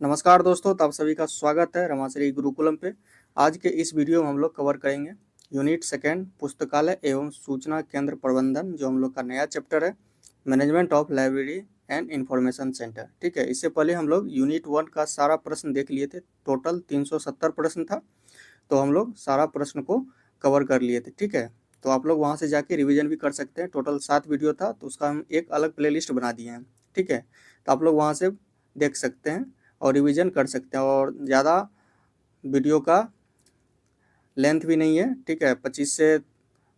नमस्कार दोस्तों, तो आप सभी का स्वागत है रमाश्री गुरुकुलम पे। आज के इस वीडियो में हम लोग कवर करेंगे यूनिट सेकेंड पुस्तकालय एवं सूचना केंद्र प्रबंधन, जो हम लोग का नया चैप्टर है, management of library and information centre. ठीक है, इससे पहले हम लोग यूनिट 1 का सारा प्रश्न देख लिए थे। टोटल 370 प्रश्न था, तो हम लोग सारा प्रश्न को कवर कर लिए थे। ठीक है, तो आप लोग वहाँ से जाके रिविजन भी कर सकते हैं। टोटल 7 वीडियो था, तो उसका हम एक अलग प्लेलिस्ट बना दिए हैं। ठीक है, तो आप लोग वहाँ से देख सकते हैं और रिवीजन कर सकते हैं। और ज़्यादा वीडियो का लेंथ भी नहीं है। ठीक है, 25 से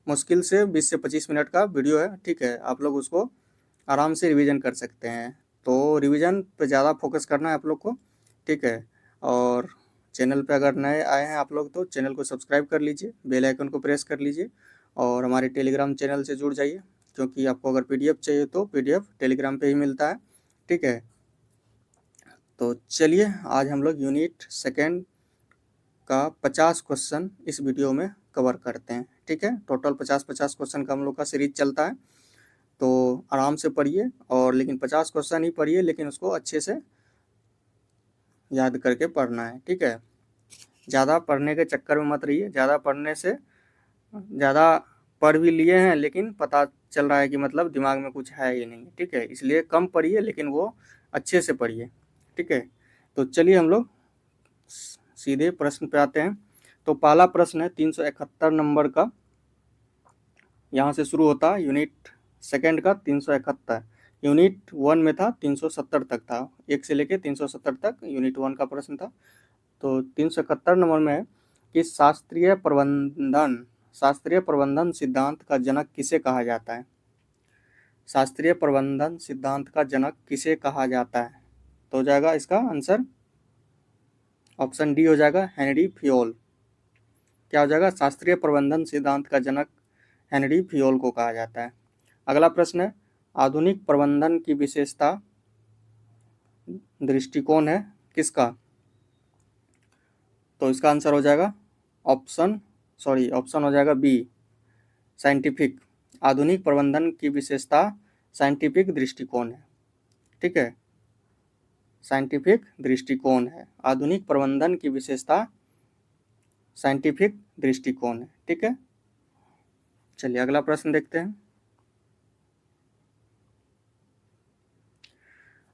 मुश्किल से 20 से 25 मिनट का वीडियो है। ठीक है, आप लोग उसको आराम से रिवीजन कर सकते हैं। तो रिवीजन पे ज़्यादा फोकस करना है आप लोग को। ठीक है, और चैनल पे अगर नए आए हैं आप लोग तो चैनल को सब्सक्राइब कर लीजिए, बेल आइकन को प्रेस कर लीजिए और हमारे टेलीग्राम चैनल से जुड़ जाइए, क्योंकि आपको अगर पीडीएफ चाहिए तो पीडीएफ टेलीग्राम पे ही मिलता है। ठीक है, तो चलिए आज हम लोग यूनिट सेकेंड का 50 क्वेश्चन इस वीडियो में कवर करते हैं। ठीक है, टोटल 50-50 क्वेश्चन का हम लोग का सीरीज चलता है, तो आराम से पढ़िए। और लेकिन 50 क्वेश्चन ही पढ़िए, लेकिन उसको अच्छे से याद करके पढ़ना है। ठीक है, ज़्यादा पढ़ने के चक्कर में मत रहिए। ज़्यादा पढ़ने से ज़्यादा पढ़ भी लिए हैं, लेकिन पता चल रहा है कि मतलब दिमाग में कुछ है ही नहीं। ठीक है, इसलिए कम पढ़िए, लेकिन वो अच्छे से पढ़िए। ठीक है, तो चलिए हम लोग सीधे प्रश्न पे आते हैं। तो पहला प्रश्न है 371 नंबर का, यहाँ से शुरू होता है यूनिट सेकंड का 371। यूनिट 1 में था 370 तक था, 1 से लेके 370 तक यूनिट 1 का प्रश्न था। तो 371 नंबर में है कि शास्त्रीय प्रबंधन सिद्धांत का जनक किसे कहा जाता है। शास्त्रीय प्रबंधन सिद्धांत का जनक किसे कहा जाता है, तो हो जाएगा इसका आंसर ऑप्शन डी हो जाएगा, हेनरी फियोल। क्या हो जाएगा, शास्त्रीय प्रबंधन सिद्धांत का जनक हेनरी फियोल को कहा जाता है। अगला प्रश्न है, आधुनिक प्रबंधन की विशेषता दृष्टिकोण है किसका, तो इसका आंसर हो जाएगा ऑप्शन हो जाएगा बी, साइंटिफिक। आधुनिक प्रबंधन की विशेषता साइंटिफिक दृष्टिकोण है। ठीक है, साइंटिफिक दृष्टिकोण है। आधुनिक प्रबंधन की विशेषता साइंटिफिक दृष्टिकोण है। ठीक है, चलिए अगला प्रश्न देखते हैं।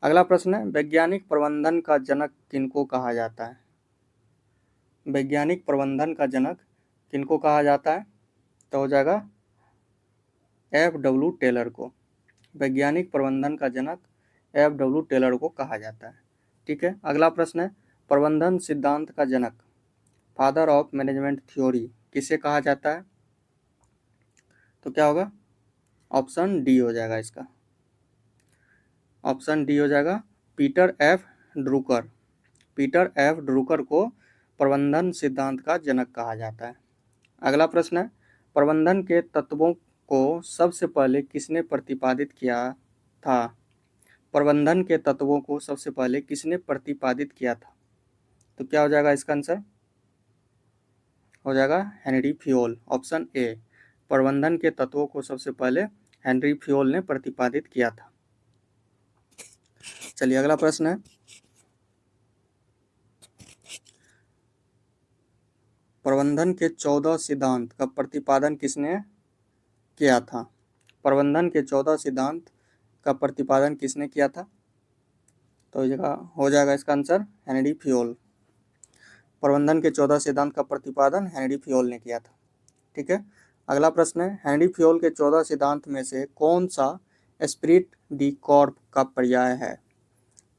अगला प्रश्न है, वैज्ञानिक प्रबंधन का जनक किनको कहा जाता है। वैज्ञानिक प्रबंधन का जनक किनको कहा जाता है, तो हो जाएगा F.W. टेलर को। वैज्ञानिक प्रबंधन का जनक F.W. टेलर को कहा जाता है। ठीक है, अगला प्रश्न है, प्रबंधन सिद्धांत का जनक फादर ऑफ मैनेजमेंट थ्योरी किसे कहा जाता है, तो क्या होगा, ऑप्शन डी हो जाएगा इसका। ऑप्शन डी हो जाएगा, पीटर एफ ड्रूकर। पीटर एफ ड्रूकर को प्रबंधन सिद्धांत का जनक कहा जाता है। अगला प्रश्न है, प्रबंधन के तत्वों को सबसे पहले किसने प्रतिपादित किया था। प्रबंधन के तत्वों को सबसे पहले किसने प्रतिपादित किया था, तो क्या हो जाएगा इसका आंसर, हो जाएगा हेनरी फियोल। ऑप्शन ए, प्रबंधन के तत्वों को सबसे पहले हेनरी फियोल ने प्रतिपादित किया था। चलिए अगला प्रश्न है, प्रबंधन के 14 सिद्धांत का प्रतिपादन किसने किया था। प्रबंधन के 14 सिद्धांत का प्रतिपादन किसने किया था, तो हो जाएगा इसका आंसर हेनरी फियोल। प्रबंधन के 14 सिद्धांत का प्रतिपादन हेनरी फियोल ने किया था। ठीक है, अगला प्रश्न है, हेनरी फियोल के 14 सिद्धांत में से कौन सा एस्पिरिट डी कॉर्प का पर्याय है।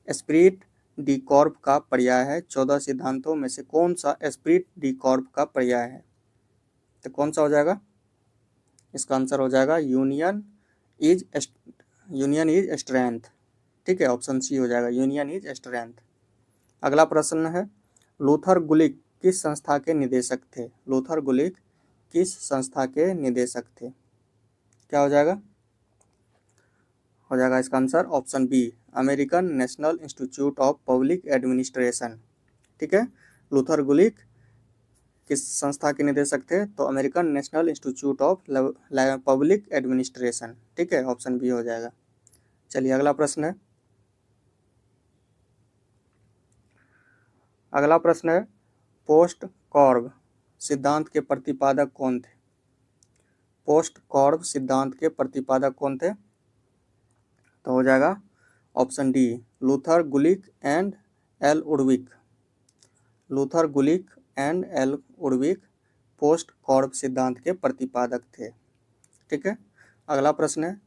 एस्पिरिट डी कॉर्प का पर्याय है। 14 सिद्धांतों में से कौन सा एस्पिरिट डी कॉर्प का पर्याय है, तो कौन सा हो जाएगा, इसका आंसर हो जाएगा इज यूनियन इज स्ट्रेंथ। ठीक है, ऑप्शन सी हो जाएगा, यूनियन इज स्ट्रेंथ। अगला प्रश्न है, लूथर गुलिक किस संस्था के निदेशक थे। लूथर गुलिक किस संस्था के निदेशक थे, क्या हो जाएगा, हो जाएगा इसका answer option B, American national institute of public administration. ठीक है, लूथर गुलिक किस संस्था के निदेशक थे, तो American national institute of public administration. ठीक है, ऑप्शन बी हो जाएगा। चलिए अगला प्रश्न है, अगला प्रश्न है, पोस्ट कॉर्ब सिद्धांत के प्रतिपादक कौन थे? पोस्ट कॉर्ब सिद्धांत के प्रतिपादक कौन थे? तो हो जाएगा option D, Luther Gulick and L Urwick. Luther Gulick and L Urwick POSDCORB सिद्धांत के प्रतिपादक थे। ठीक है। अगला प्रश्न है,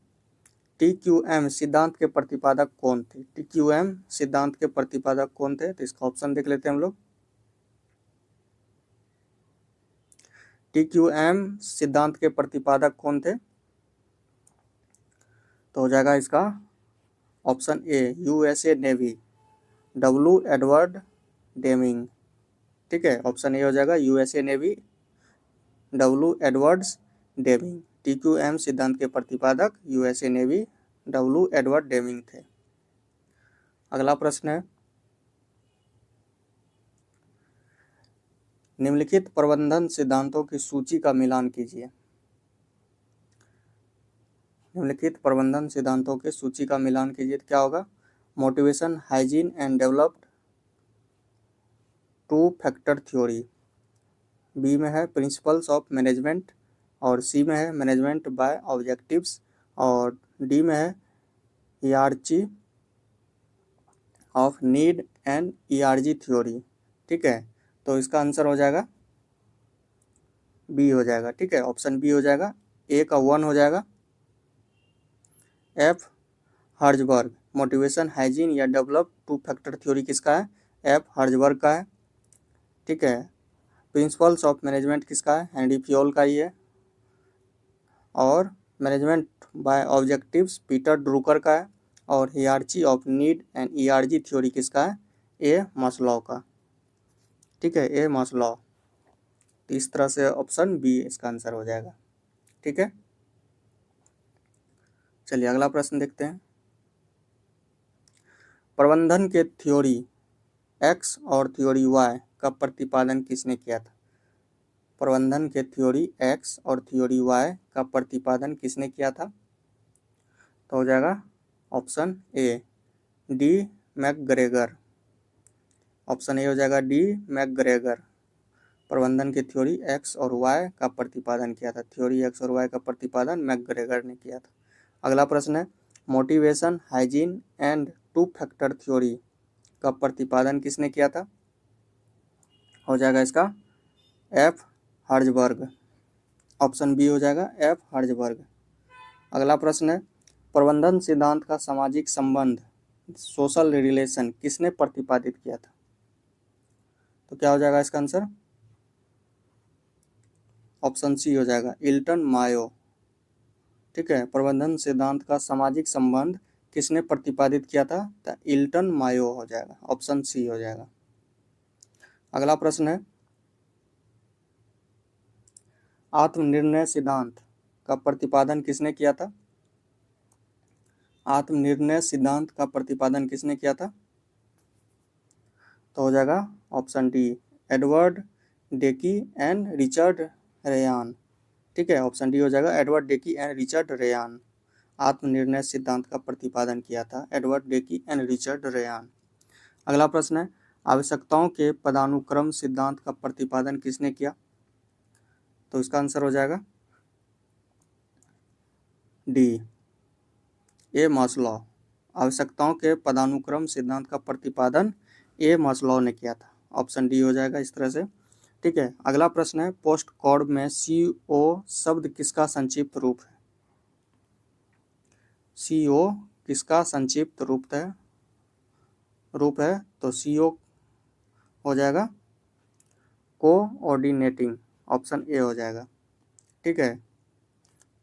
TQM सिद्धांत के प्रतिपादक कौन थे? TQM सिद्धांत के प्रतिपादक कौन थे? तो इसका ऑप्शन देख लेते हैं हम लोग। TQM सिद्धांत के प्रतिपादक कौन थे? तो हो जाएगा इसका option A, USA navy, W Edward Deming. ठीक है, ऑप्शन ए हो जाएगा USA navy, W Edwards Deming. TQM सिद्धांत के प्रतिपादक USA navy, W Edward Deming थे। अगला प्रश्न है, निम्नलिखित प्रबंधन सिद्धांतों की सूची का मिलान कीजिए। निम्नलिखित प्रबंधन सिद्धांतों के सूची का मिलान कीजिए। तो क्या होगा? Motivation, hygiene and developed, two factor theory. B में है प्रिंसिपल्स ऑफ मैनेजमेंट, और सी में है मैनेजमेंट बाय ऑब्जेक्टिव्स, और डी में है ERG of need and ERG theory. ठीक है, तो इसका आंसर हो जाएगा बी हो जाएगा। ठीक है, ऑप्शन बी हो जाएगा। ए का 1 हो जाएगा। एफ हर्जबर्ग, मोटिवेशन, हाइजीन या डेवलप टू फैक्टर थ्योरी किसका है? एफ हर्जबर्ग का है। ठीक है, प्रिंसिपल्स ऑफ मैनेजमेंट किसका है? हेनरी फ्योल का ही है। और management by objectives Peter Drucker का है। और hierarchy of need and ERG theory किसका है? ए मास्लो का। ठीक है, ए मास्लो। तो इस तरह से ऑप्शन बी इसका आंसर हो जाएगा। ठीक है, चलिए अगला प्रश्न देखते हैं। प्रबंधन के थ्योरी एक्स और थ्योरी वाई का प्रतिपादन किसने किया था? प्रबंधन के थ्योरी एक्स और थ्योरी वाई का प्रतिपादन किसने किया था? तो हो जाएगा option A, D McGregor. Option A हो जाएगा डी मैकग्रेगर। प्रबंधन की थ्योरी एक्स और वाई का प्रतिपादन किया था। थ्योरी एक्स और वाई का प्रतिपादन मैकग्रेगर ने किया था। अगला प्रश्न है, motivation, hygiene and to factor theory का प्रतिपादन किसने किया था? हो जाएगा इसका एफ हर्जबर्ग। ऑप्शन बी हो जाएगा एफ हर्जबर्ग। अगला प्रश्न है, प्रबंधन सिद्धांत का सामाजिक संबंध, सोशल रिलेशन किसने प्रतिपादित किया था? तो क्या हो जाएगा इसका आंसर? ऑप्शन सी हो जाएगा इल्टन मायो। ठीक है, प्रबंधन सिद्धांत का सामाजिक संबंध किसने प्रतिपादित किया था? तो इल्टन मायो हो जाएगा। ऑप्शन सी हो जाएगा। अगला प्रश्न है, आत्मनिर्णय सिद्धांत का प्रतिपादन किसने किया था? आत्मनिर्णय सिद्धांत का प्रतिपादन किसने किया था? तो हो जाएगा option D, Edward Deci and Richard Ryan. ठीक है, ऑप्शन डी हो जाएगा Edward Deci and Richard Ryan. आत्मनिर्णय सिद्धांत का प्रतिपादन किया था Edward Deci and Richard Ryan. अगला प्रश्न है, आवश्यकताओं के पदानुक्रम सिद्धांत का प्रतिपादन किसने किया? तो इसका आंसर हो जाएगा डी, ए मास्लो। आवश्यकताओं के पदानुक्रम सिद्धांत का प्रतिपादन ए मास्लो ने किया था। ऑप्शन डी हो जाएगा इस तरह से। ठीक है, अगला प्रश्न है, पोस्ट कॉर्ब में CO शब्द किसका संक्षिप्त रूप है? CO किसका संक्षिप्त रूप है? तो CO हो जाएगा कोऑर्डिनेटिंग। ऑप्शन ए हो जाएगा। ठीक है,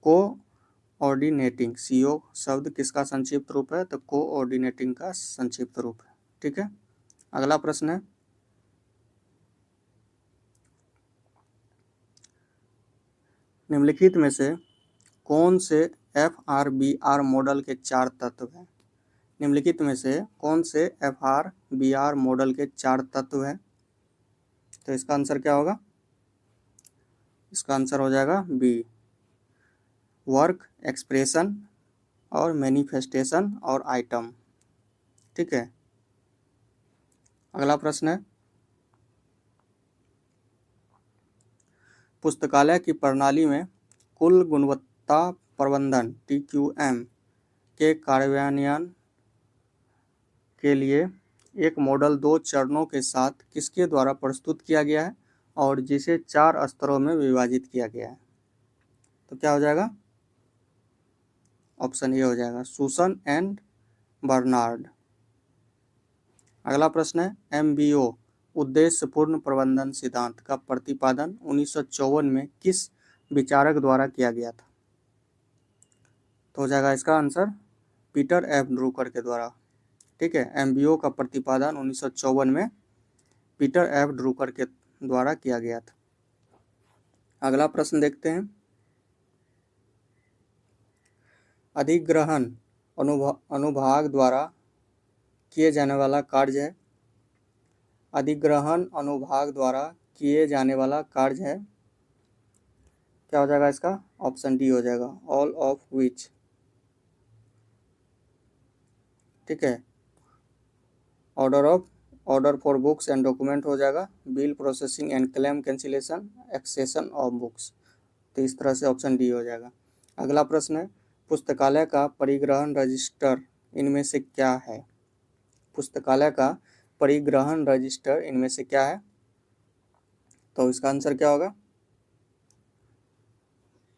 कोऑर्डिनेटिंग, CO शब्द किसका संक्षिप्त रूप है? तो कोऑर्डिनेटिंग का संक्षिप्त रूप है। ठीक है, अगला प्रश्न है, निम्नलिखित में से कौन से FRBR मॉडल के 4 तत्व हैं? निम्नलिखित में से कौन से FRBR मॉडल के 4 तत्व हैं? तो इसका आंसर क्या होगा? इसका आंसर हो जाएगा बी, वर्क, एक्सप्रेशन और मैनिफेस्टेशन और आइटम। ठीक है, अगला प्रश्न है, पुस्तकालय की प्रणाली में कुल गुणवत्ता प्रबंधन TQM के कार्यान्वयन के लिए एक मॉडल 2 चरणों के साथ किसके द्वारा प्रस्तुत किया गया है और जिसे 4 स्तरों में विभाजित किया गया है? तो क्या हो जाएगा? ऑप्शन ए हो जाएगा, सुसन एंड बर्नार्ड। अगला प्रश्न है, MBO उद्देश्यपूर्ण प्रबंधन सिद्धांत का प्रतिपादन 1954 में किस विचारक द्वारा किया गया था? तो हो जाएगा इसका आंसर पीटर एफ ड्रूकर के द्वारा। ठीक है, MBO का प्रतिपादन 1954 में पीटर एफ ड्रूकर के द्वारा किया गया था। अगला प्रश्न देखते हैं, अधिग्रहण अनुभाग द्वारा किए जाने वाला कार्य है। अधिग्रहण अनुभाग द्वारा किए जाने वाला कार्य है, क्या हो जाएगा इसका? ऑप्शन डी हो जाएगा, ऑल ऑफ विच। ठीक है, order for books and document हो जाएगा, bill processing and claim cancellation, accession of books. तो इस तरह से ऑप्शन डी हो जाएगा। अगला प्रश्न है, पुस्तकालय का परिग्रहण रजिस्टर इनमें से क्या है? पुस्तकालय का परिग्रहण रजिस्टर इनमें से क्या है? तो इसका आंसर क्या होगा?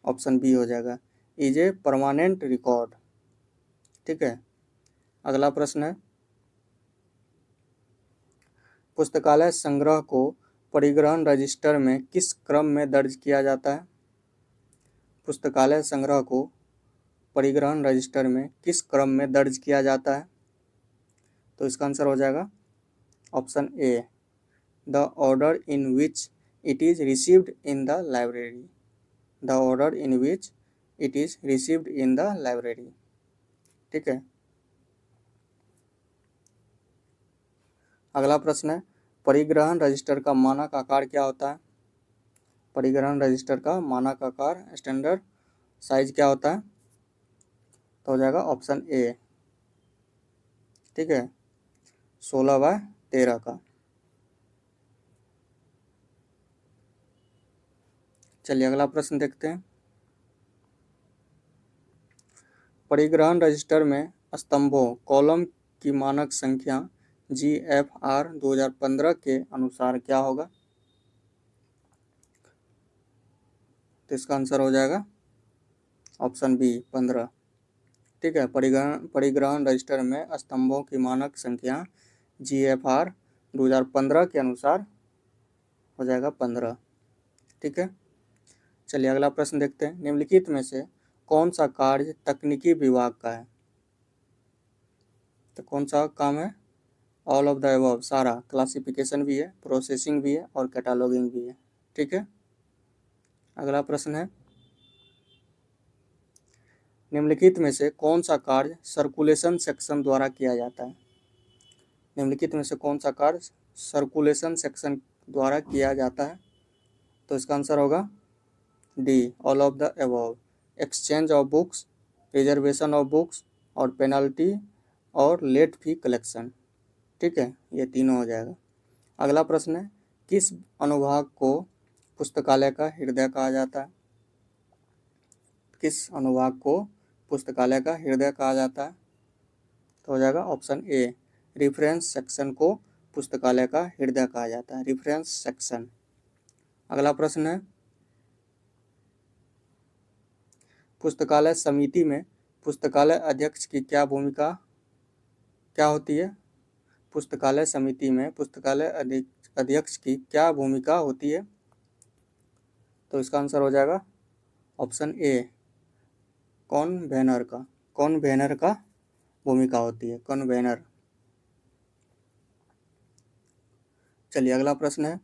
ऑप्शन बी हो जाएगा, इज ए परमानेंट रिकॉर्ड। ठीक है, अगला प्रश्न है, पुस्तकालय संग्रह को परिग्रहण रजिस्टर में किस क्रम में दर्ज किया जाता है? पुस्तकालय संग्रह को परिग्रहण रजिस्टर में किस क्रम में दर्ज किया जाता है? तो इसका आंसर हो जाएगा option A, the order in which it is received in the library. The order in which it is received in the library. ठीक है, अगला प्रश्न है, परिग्रहण रजिस्टर का मानक आकार क्या होता है? परिग्रहण रजिस्टर का मानक आकार स्टैंडर्ड साइज क्या होता है? तो हो जाएगा ऑप्शन ए, ठीक है, 16/13 का। चलिए अगला प्रश्न देखते हैं, परिग्रहण रजिस्टर में स्तंभों कॉलम की मानक संख्या GFR 2015 के अनुसार क्या होगा? तो इसका आंसर हो जाएगा ऑप्शन बी, 15। ठीक है, परिग्रहण रजिस्टर में स्तंभों की मानक संख्या GFR 2015 के अनुसार हो जाएगा 15। ठीक है, चलिए अगला प्रश्न देखते हैं, निम्नलिखित में से कौन सा कार्य तकनीकी विभाग का है? तो कौन सा काम है? ऑल ऑफ द अबव, सारा। क्लासिफिकेशन भी है, प्रोसेसिंग भी है और कैटालॉगिंग भी है। ठीक है, अगला प्रश्न है, निम्नलिखित में से कौन सा कार्य सर्कुलेशन सेक्शन द्वारा किया जाता है? निम्नलिखित में से कौन सा कार्य सर्कुलेशन सेक्शन द्वारा किया जाता है? तो इसका आंसर होगा D, all of the above. Exchange of books, reservation of books और पेनल्टी और लेट फी कलेक्शन। ठीक है, ये तीनों हो जाएगा। अगला प्रश्न है, किस अनुभाग को पुस्तकालय का हृदय कहा जाता है? किस अनुभाग को पुस्तकालय का हृदय कहा जाता है? तो हो जाएगा ऑप्शन ए, रेफरेंस सेक्शन को पुस्तकालय का हृदय कहा जाता है, रेफरेंस सेक्शन। अगला प्रश्न है, पुस्तकालय समिति में पुस्तकालय अध्यक्ष की क्या भूमिका क्या होती है? पुस्तकालय समिति में पुस्तकालय अध्यक्ष की क्या भूमिका होती है? तो इसका आंसर हो जाएगा ऑप्शन ए, कॉन्वेनर का भूमिका होती है, कन्वेनर। चलिए अगला प्रश्न है,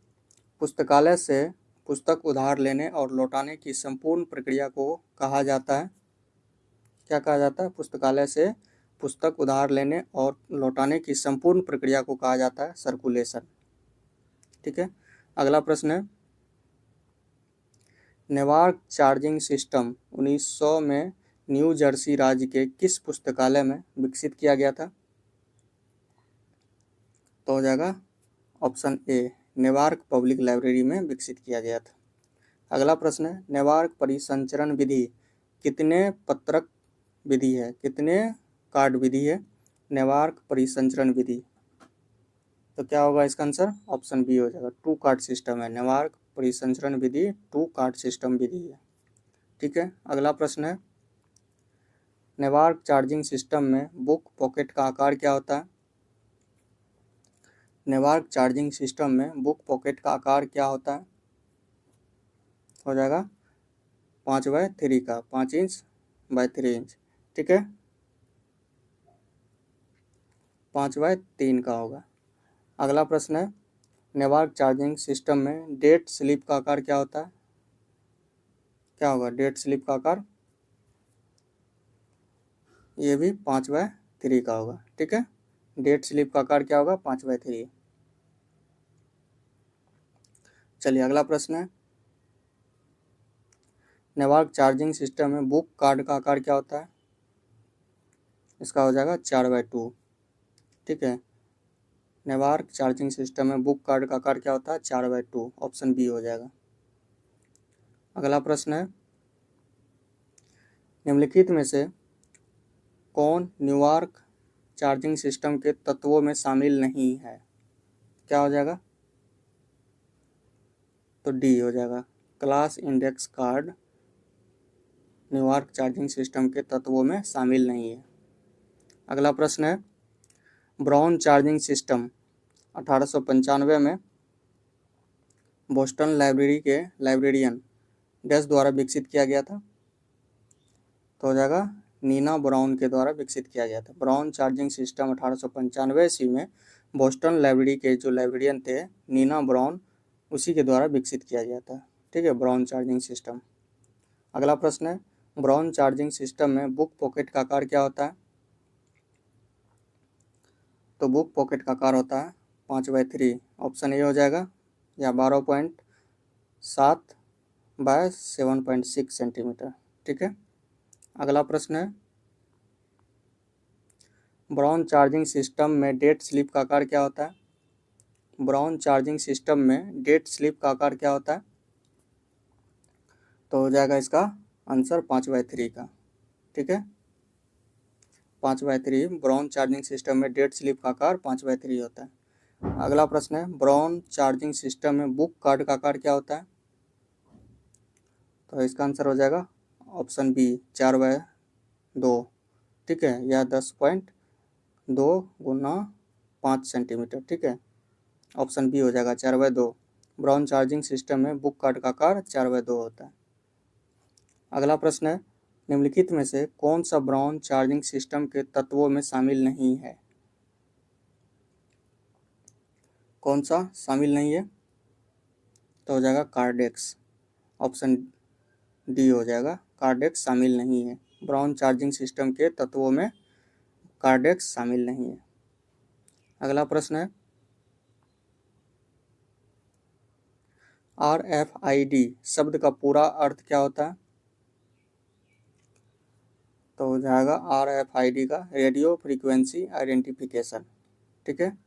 पुस्तकालय से पुस्तक उधार लेने और लौटाने की संपूर्ण प्रक्रिया को कहा जाता है, क्या कहा जाता है? पुस्तकालय से पुस्तक उधार लेने और लौटाने की संपूर्ण प्रक्रिया को कहा जाता है सर्कुलेशन। ठीक है, अगला प्रश्न है, नेवार्क चार्जिंग सिस्टम 1900 में न्यू जर्सी राज्य के किस पुस्तकालय में विकसित किया गया था? तो हो जाएगा option A, Newark public library में विकसित किया गया था। अगला प्रश्न है, नेवार्क परिसंचरण विधि कितने पत्रक विधि है, कितने कार्ड विधि है नेवार्क परिसंचरण विधि? तो क्या होगा इसका आंसर? ऑप्शन बी हो जाएगा, 2 कार्ड सिस्टम है। नेवार्क परिसंचरण विधि 2 कार्ड सिस्टम विधि है। ठीक है, अगला प्रश्न है, नेवार्क चार्जिंग सिस्टम में बुक पॉकेट का आकार क्या होता है? नेवार्क चार्जिंग सिस्टम में बुक पॉकेट का आकार क्या होता है? हो जाएगा 5/3 का, 5 इंच बाय 3 इंच। ठीक है, 5/3 का होगा। अगला प्रश्न है, नेवार्क चार्जिंग सिस्टम में डेट स्लिप का आकार क्या होता है? क्या होगा डेट स्लिप का आकार? ये भी 5/3 का होगा। ठीक है, डेट स्लिप का आकार क्या होगा? 5/3। चलिए अगला प्रश्न है, नेवार्क चार्जिंग सिस्टम में बुक कार्ड का आकार क्या होता है? इसका हो जाएगा 4/2। ठीक है, नेवार्क चार्जिंग सिस्टम में बुक कार्ड का आकार क्या होता है? 4/2, ऑप्शन बी हो जाएगा। अगला प्रश्न है, निम्नलिखित में से कौन नेवार्क चार्जिंग सिस्टम के तत्वों में शामिल नहीं है? क्या हो जाएगा? तो डी हो जाएगा, class index card Newark charging system के तत्वों में शामिल नहीं है। अगला प्रश्न है, ब्राउन चार्जिंग सिस्टम 1895 में बोस्टन लाइब्रेरी के लाइब्रेरियन डैश द्वारा विकसित किया गया था? तो हो जाएगा नीना ब्राउन के द्वारा विकसित किया गया था। ब्राउन चार्जिंग सिस्टम 1895 ईस्वी में बोस्टन लाइब्रेरी के जो लाइब्रेरियन थे नीना ब्राउन, उसी के द्वारा विकसित किया गया था। ठीक है, ब्राउन चार्जिंग सिस्टम। अगला प्रश्न है, ब्राउन चार्जिंग सिस्टम में बुक पॉकेट का आकार क्या होता है? तो बुक पॉकेट का आकार होता है 5/3, ऑप्शन ए हो जाएगा, या 12.7 बाय 7.6 सेंटीमीटर। ठीक है, अगला प्रश्न है, ब्राउन चार्जिंग सिस्टम में डेट स्लिप का आकार क्या होता है? ब्राउन चार्जिंग सिस्टम में डेट स्लिप का आकार क्या होता है? तो हो जाएगा इसका आंसर 5/3 का। ठीक है, 5/3 ब्राउन चार्जिंग सिस्टम में डेट स्लिप का आकार 5/3 होता है। अगला प्रश्न है, ब्राउन चार्जिंग सिस्टम में बुक कार्ड का आकार क्या होता है? तो इसका आंसर हो जाएगा ऑप्शन बी, 4/2। ठीक है, या 10.2 गुना 5 सेंटीमीटर। ठीक है, ऑप्शन बी हो जाएगा 4/2। ब्राउन चार्जिंग सिस्टम में बुक कार्ड का आकार 4/2 होता है। अगला प्रश्न है, निम्नलिखित में से कौन सा ब्राउन चार्जिंग सिस्टम के तत्वों में शामिल नहीं है? कौन सा शामिल नहीं है? तो हो जाएगा कार्डेक्स, ऑप्शन डी हो जाएगा, कार्डेक्स शामिल नहीं है। ब्राउन चार्जिंग सिस्टम के तत्वों में कार्डेक्स शामिल नहीं है। अगला प्रश्न है, RFID शब्द का पूरा अर्थ क्या होता है? तो हो जाएगा RFID का रेडियो फ्रीक्वेंसी आइडेंटिफिकेशन। ठीक है,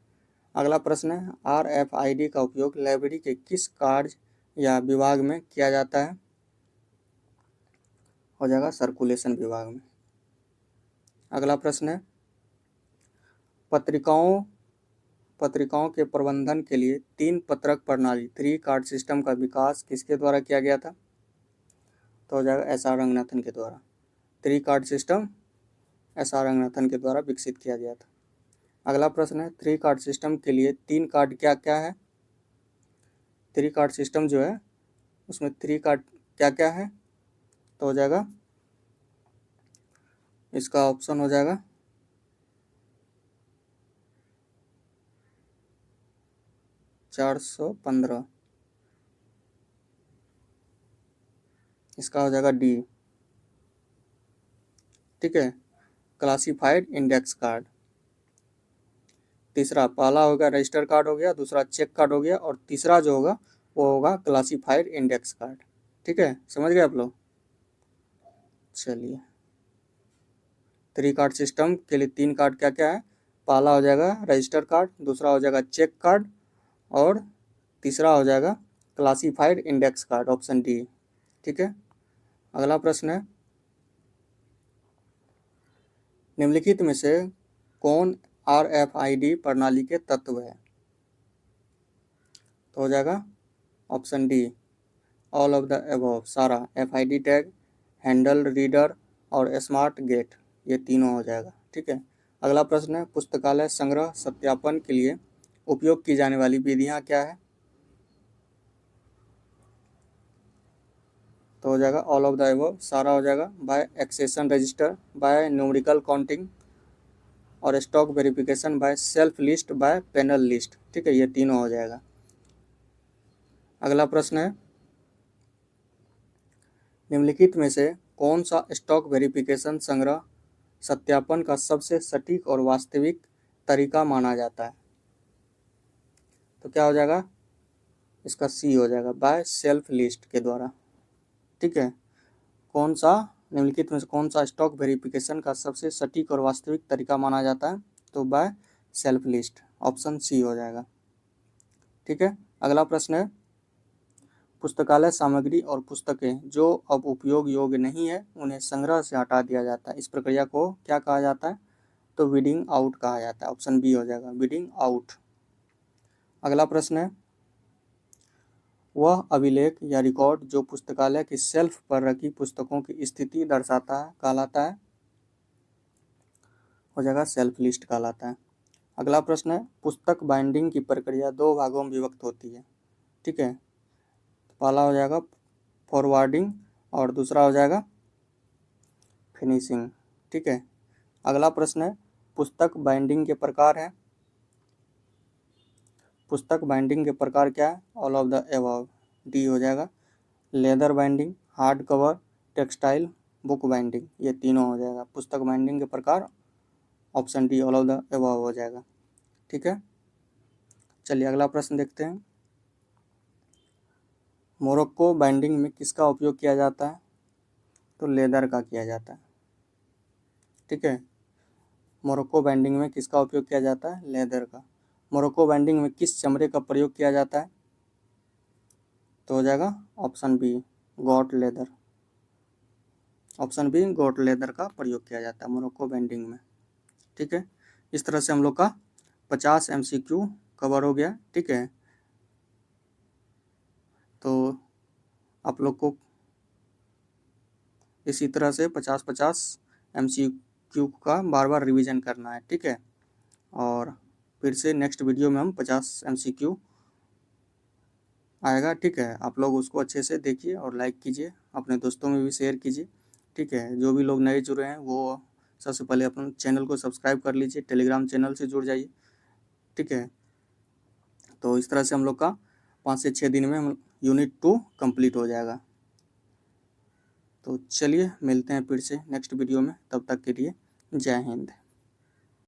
अगला प्रश्न है, RFID का उपयोग लाइब्रेरी के किस कार्य या विभाग में किया जाता है? हो जाएगा सर्कुलेशन विभाग में। अगला प्रश्न है, पत्रिकाओं के प्रबंधन के लिए 3 पत्रक प्रणाली 3 कार्ड सिस्टम का विकास किसके द्वारा किया गया था? तो हो जाएगा SR रंगनाथन के द्वारा। 3 कार्ड सिस्टम SR रंगनाथन के द्वारा विकसित किया गया था। अगला प्रश्न है, 3 कार्ड सिस्टम के लिए 3 कार्ड क्या क्या है? 3 कार्ड सिस्टम जो है उसमें 3 कार्ड क्या क्या है? तो हो जाएगा इसका ऑप्शन हो जाएगा 415, इसका हो जाएगा डी। ठीक है, क्लासिफाइड इंडेक्स कार्ड। तीसरा पहला होगा रजिस्टर कार्ड हो गया, दूसरा चेक कार्ड हो गया, और तीसरा जो होगा वो होगा क्लासिफाइड इंडेक्स कार्ड। ठीक है, समझ गए आप लोग? चलिए, 3 कार्ड सिस्टम के लिए 3 कार्ड क्या क्या है? पहला हो जाएगा रजिस्टर कार्ड, दूसरा हो जाएगा चेक कार्ड, और तीसरा हो जाएगा classified index card, option D ठीक है। अगला प्रश्न है, निम्नलिखित में से कौन RFID प्रणाली के तत्व है? तो हो जाएगा option D, all of the above, सारा। FID टैग, हैंडल रीडर और स्मार्ट गेट, ये तीनों हो जाएगा। ठीक है। अगला प्रश्न है, पुस्तकालय संग्रह सत्यापन के लिए उपयोग की जाने वाली विधियां क्या है? तो हो जाएगा ऑल ऑफ द अबव, सारा हो जाएगा। By accession register, by numerical counting और stock verification, by self list, by panel list. ठीक है, ये तीनों हो जाएगा। अगला प्रश्न है, निम्नलिखित में से कौन सा स्टॉक वेरिफिकेशन संग्रह सत्यापन का सबसे सटीक और वास्तविक तरीका माना जाता है? तो क्या हो जाएगा इसका? सी हो जाएगा, बाय सेल्फ लिस्ट के द्वारा। ठीक है। कौन सा, निम्नलिखित में से कौन सा स्टॉक वेरिफिकेशन का सबसे सटीक और वास्तविक तरीका माना जाता है? तो by self list, option C हो जाएगा। ठीक है। अगला प्रश्न है, पुस्तकालय सामग्री और पुस्तकें जो अब उपयोग योग्य नहीं है उन्हें संग्रह से हटा दिया जाता है, इस प्रक्रिया को क्या कहा जाता है? तो वीडिंग आउट कहा जाता है, ऑप्शन बी हो जाएगा, वीडिंग आउट। अगला प्रश्न है, वह अभिलेख या रिकॉर्ड जो पुस्तकालय की शेल्फ पर रखी पुस्तकों की स्थिति दर्शाता है कहलाता है? हो जाएगा सेल्फ लिस्ट कहलाता है। अगला प्रश्न है, पुस्तक बाइंडिंग की प्रक्रिया दो भागों में विभक्त होती है। ठीक है। पहला हो जाएगा फॉरवर्डिंग और दूसरा हो जाएगा फिनिशिंग। ठीक है। अगला प्रश्न है, पुस्तक बाइंडिंग के प्रकार है। पुस्तक बाइंडिंग के प्रकार क्या है? All of the above, D हो जाएगा। Leather binding, hard cover, textile, book binding, ये तीनों हो जाएगा। पुस्तक बाइंडिंग के प्रकार option D, all of the above हो जाएगा। ठीक है। चलिए अगला प्रश्न देखते हैं, मोरक्को बाइंडिंग में किसका उपयोग किया जाता है? तो लेदर का किया जाता है। ठीक है। मोरक्को बाइंडिंग में किसका उपयोग किया जाता है? लेदर का। मोरक्को बाइंडिंग में किस चमड़े का प्रयोग किया जाता है? तो हो जाएगा option B, goat leather, option B, goat leather का प्रयोग किया जाता है मोरक्को बाइंडिंग में। ठीक है। इस तरह से हम लोग का 50 MCQ कवर हो गया। ठीक है। तो आप लोग को इसी तरह से 50-50 MCQ का बार बार रिवीजन करना है। ठीक है। और फिर से नेक्स्ट वीडियो में हम 50 MCQ आएगा। ठीक है। आप लोग उसको अच्छे से देखिए और लाइक कीजिए, अपने दोस्तों में भी शेयर कीजिए। ठीक है। जो भी लोग नए जुड़े हैं वो सबसे पहले अपने चैनल को सब्सक्राइब कर लीजिए, टेलीग्राम चैनल से जुड़ जाइए। ठीक है। तो इस तरह से हम लोग का 5 से 6 दिन में हम यूनिट 2 कंप्लीट हो जाएगा। तो चलिए मिलते हैं फिर से नेक्स्ट वीडियो में, तब तक के लिए जय हिंद।